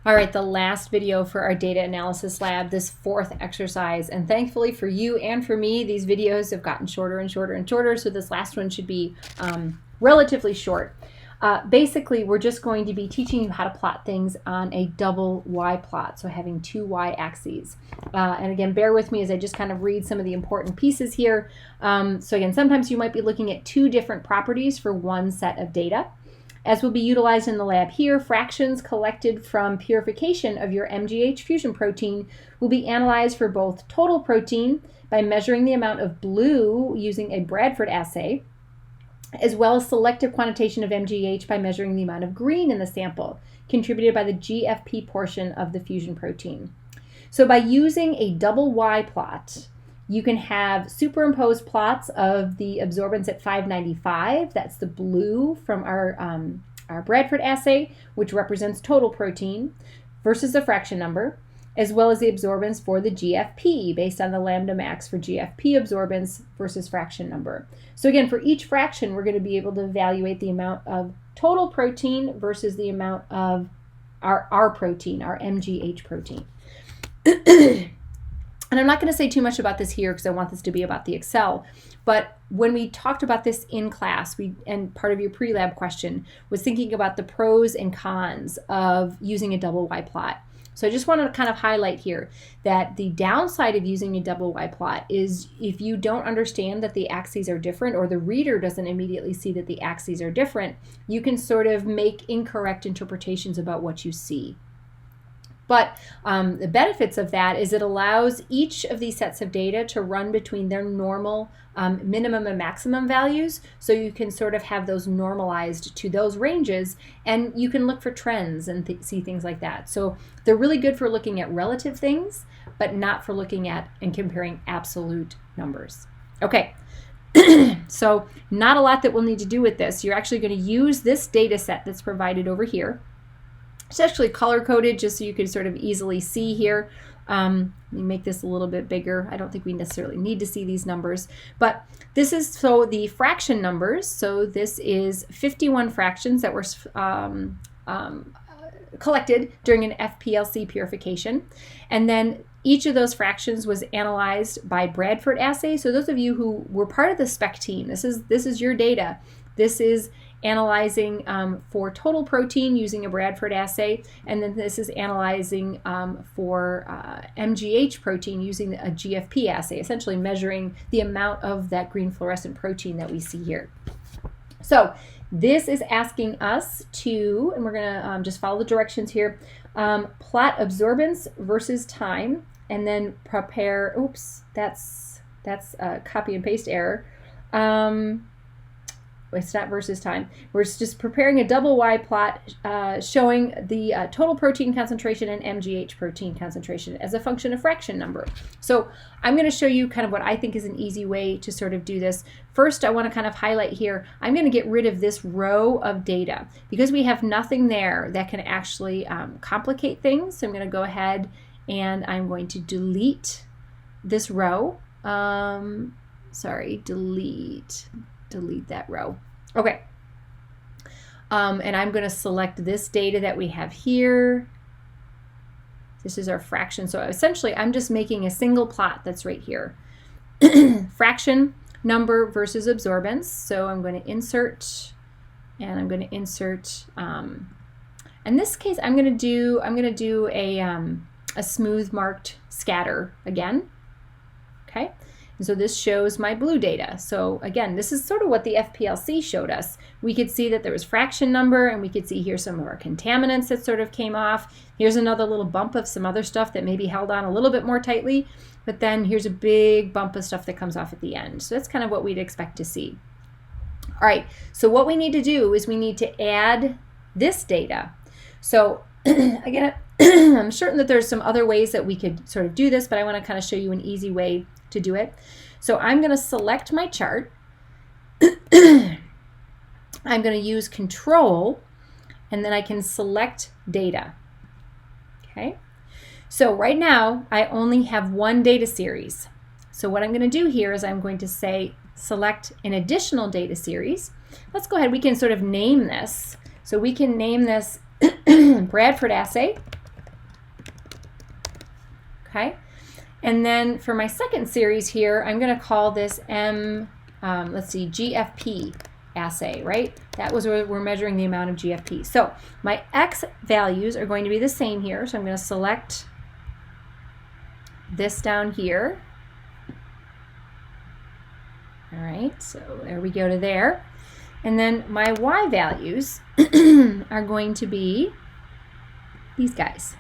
All right, the last video for our data analysis lab, this fourth exercise. And thankfully for you and for me, these videos have gotten shorter and shorter and shorter. So this last one should be relatively short. Basically, we're just going to be teaching you how to plot things on a double Y plot, so having two Y axes. And again, bear with me as I just kind of read some of the important pieces here. So again, sometimes you might be looking at two different properties for one set of data. As will be utilized in the lab here, fractions collected from purification of your MGH fusion protein will be analyzed for both total protein by measuring the amount of blue using a Bradford assay, as well as selective quantitation of MGH by measuring the amount of green in the sample, contributed by the GFP portion of the fusion protein. So by using a double Y plot, you can have superimposed plots of the absorbance at 595, that's the blue from our Bradford assay, which represents total protein, versus the fraction number, as well as the absorbance for the GFP based on the lambda max for GFP absorbance versus fraction number. So again, for each fraction, we're going to be able to evaluate the amount of total protein versus the amount of our protein, our MGH protein. And I'm not going to say too much about this here because I want this to be about the Excel, but when we talked about this in class, and part of your pre-lab question was thinking about the pros and cons of using a double Y plot. So I just want to kind of highlight here that the downside of using a double Y plot is if you don't understand that the axes are different, or the reader doesn't immediately see that the axes are different, you can sort of make incorrect interpretations about what you see. But the benefits of that is it allows each of these sets of data to run between their normal minimum and maximum values, so you can sort of have those normalized to those ranges, and you can look for trends and see things like that. So they're really good for looking at relative things, but not for looking at and comparing absolute numbers. Okay. So not a lot that we'll need to do with this. You're actually going to use this data set that's provided over here. It's actually color-coded just so you can sort of easily see here. Let me make this a little bit bigger. I don't think we necessarily need to see these numbers, but this is so the fraction numbers. So this is 51 fractions that were collected during an FPLC purification. And then each of those fractions was analyzed by Bradford assay. So those of you who were part of the spec team, this is your data. This is analyzing for total protein using a Bradford assay, and then this is analyzing for MGH protein using a GFP assay, essentially measuring the amount of that green fluorescent protein that we see here. So this is asking us to, and we're going to just follow the directions here, plot absorbance versus time, and then prepare, oops, that's a copy and paste error. It's not versus time. We're just preparing a double Y plot showing the total protein concentration and MGH protein concentration as a function of fraction number. So I'm going to show you kind of what I think is an easy way to sort of do this. First, I want to kind of highlight here, I'm going to get rid of this row of data because we have nothing there that can actually complicate things. So I'm going to go ahead and I'm going to delete this row. Delete that row. Okay. And I'm going to select this data that we have here. This is our fraction. So essentially, I'm just making a single plot that's right here. Fraction number versus absorbance. So I'm going to insert, and I'm going to insert. In this case, I'm going to do a smooth marked scatter again. Okay. So this shows my blue data. So again, this is sort of what the FPLC showed us. We could see that there was fraction number, and we could see here some of our contaminants that sort of came off. Here's another little bump of some other stuff that maybe held on a little bit more tightly, but then here's a big bump of stuff that comes off at the end. So that's kind of what we'd expect to see. All right, so what we need to do is we need to add this data. So again, I'm certain that there's some other ways that we could sort of do this, but I want to kind of show you an easy way to do it. So I'm going to select my chart. I'm going to use Control, and then I can select data. Okay. So right now I only have one data series. So what I'm going to do here is I'm going to say select an additional data series. Let's go ahead. We can sort of name this. So we can name this Bradford assay. okay? And then for my second series here, I'm going to call this GFP assay, right? That was where we're measuring the amount of GFP. So my X values are going to be the same here. So I'm going to select this down here. All right, so there we go to there. And then my Y values are going to be these guys.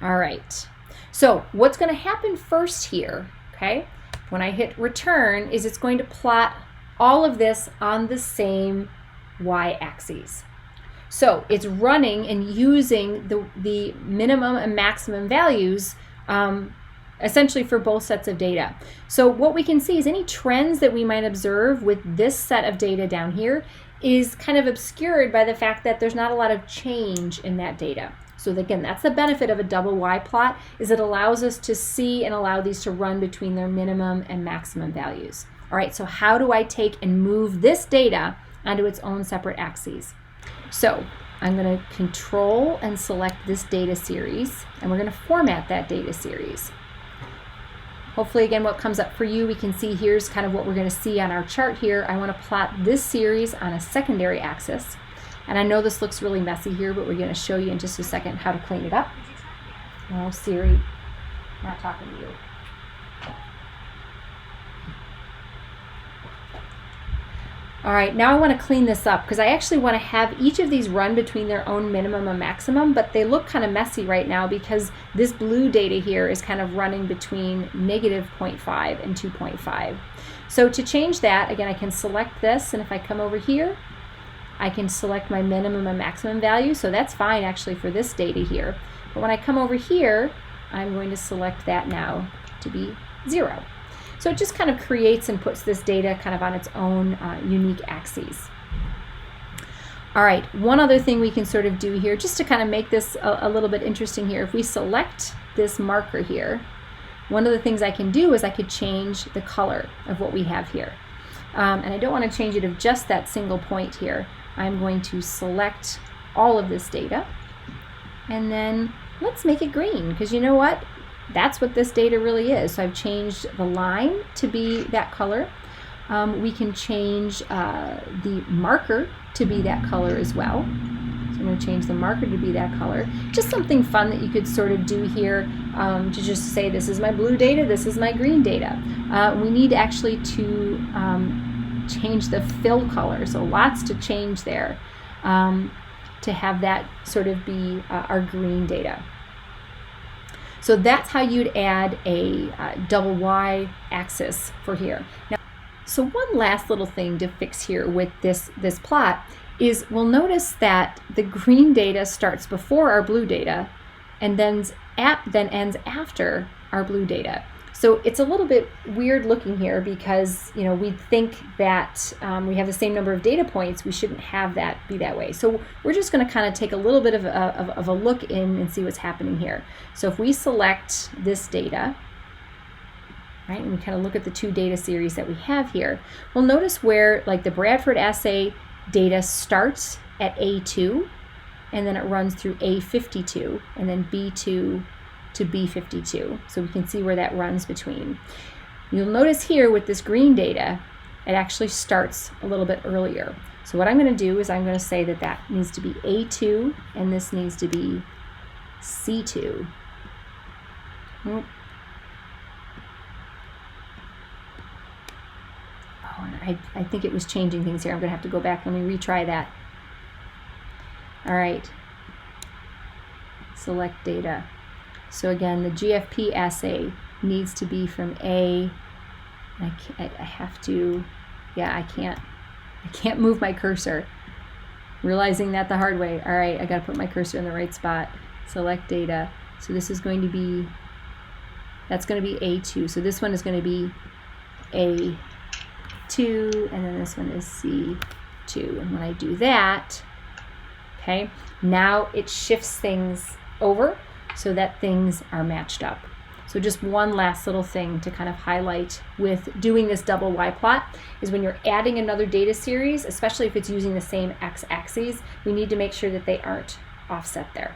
All right, so what's going to happen first here, okay, when I hit return, is it's going to plot all of this on the same y-axis. So it's running and using the minimum and maximum values essentially for both sets of data. So what we can see is any trends that we might observe with this set of data down here is kind of obscured by the fact that there's not a lot of change in that data. So again, that's the benefit of a double Y plot, is it allows us to see and allow these to run between their minimum and maximum values. All right, so how do I take and move this data onto its own separate axes? So I'm going to control and select this data series, and we're going to format that data series. Hopefully, again, what comes up for you, we can see here's kind of what we're going to see on our chart here. I want to plot this series on a secondary axis. And I know this looks really messy here, but we're going to show you in just a second how to clean it up. Oh, Siri, not talking to you. All right, now I want to clean this up because I actually want to have each of these run between their own minimum and maximum, but they look kind of messy right now because this blue data here is kind of running between -0.5 and 2.5. So to change that, again, I can select this, and if I come over here, I can select my minimum and maximum value, so that's fine actually for this data here. But when I come over here, I'm going to select that now to be 0. So it just kind of creates and puts this data kind of on its own unique axes. All right, one other thing we can sort of do here, just to kind of make this a little bit interesting here, if we select this marker here, one of the things I can do is I could change the color of what we have here. And I don't want to change it of just that single point here. I'm going to select all of this data, and then let's make it green, because you know what? That's what this data really is. So I've changed the line to be that color. We can change the marker to be that color as well. So I'm going to change the marker to be that color. Just something fun that you could sort of do here to just say this is my blue data, this is my green data. We need actually to change the fill color, so lots to change there to have that sort of be our green data. So that's how you'd add a double Y axis for here. Now, so one last little thing to fix here with this plot is we'll notice that the green data starts before our blue data and then ends after our blue data. So it's a little bit weird looking here because, you know, we'd think that we have the same number of data points. We shouldn't have that be that way. So we're just going to kind of take a little bit of a look in and see what's happening here. So if we select this data, right, and we kind of look at the two data series that we have here, we'll notice where like the Bradford assay data starts at A2 and then it runs through A52 and then B2 to B52. So we can see where that runs between. You'll notice here with this green data, it actually starts a little bit earlier. So what I'm going to do is I'm going to say that that needs to be A2 and this needs to be C2. Oh, and I think it was changing things here. I'm going to have to go back. Let me retry that. All right. Select data. So again, the GFP assay needs to be from A. I have to, yeah, I can't move my cursor. Realizing that the hard way. All right, I got to put my cursor in the right spot. Select data. So this is going to be, that's going to be A2. So this one is going to be A2, and then this one is C2. And when I do that, okay, now it shifts things over so that things are matched up. So just one last little thing to kind of highlight with doing this double Y plot is when you're adding another data series, especially if it's using the same x-axes, we need to make sure that they aren't offset there.